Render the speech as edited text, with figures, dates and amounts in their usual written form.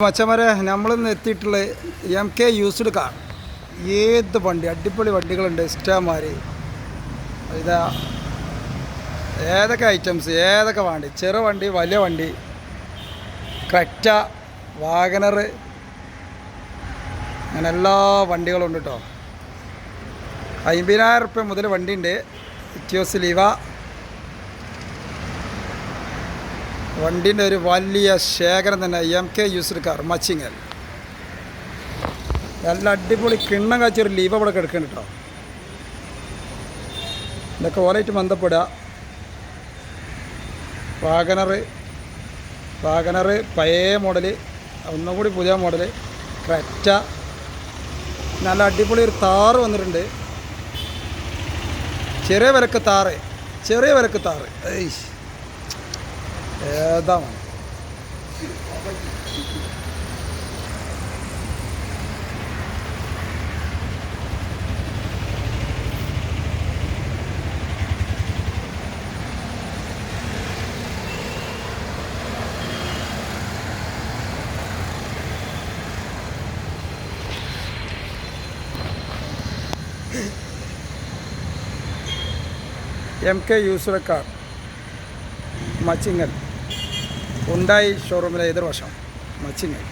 മച്ചന്മാരെ നമ്മളിന്ന് എത്തിയിട്ടുള്ള MK യൂസ്ഡ് കാർ. ഏത് വണ്ടി, അടിപൊളി വണ്ടികളുണ്ട് ഇഷ്ടംമാതിരി. ഇതാ ഏതൊക്കെ ഐറ്റംസ്, ഏതൊക്കെ വണ്ടി, ചെറു വണ്ടി, വലിയ വണ്ടി, ക്രെറ്റ, വാഗനർ, അങ്ങനെ എല്ലാ വണ്ടികളും ഉണ്ട് കേട്ടോ. 50,000 റുപ്യ മുതൽ വണ്ടിയുണ്ട്. ഇറ്റിയോസ് ലീവ വണ്ടീൻ്റെ ഒരു വലിയ ശേഖരം തന്നെ. MK used car Machingal. നല്ല അടിപൊളി കിണ്ണം കാച്ചൊരു ലീവ ഇവിടെ കിടക്കുന്നുണ്ട് കേട്ടോ. ഇതൊക്കെ ഓലായിട്ട് ബന്ധപ്പെടുക. വാഗനർ പഴയ മോഡല്, ഒന്നും കൂടി പുതിയ മോഡല്, ക്രെറ്റ. നല്ല അടിപൊളി ഒരു താറ് വന്നിട്ടുണ്ട്. ചെറിയ വിലക്ക് താറ് ഏതാണ് MK യൂസ്ഡ് കാർ മച്ചിങ്ങൽ, ഉണ്ടായി ഷോറൂമിലെ എതിർവശം മച്ചിങ്ങൽ.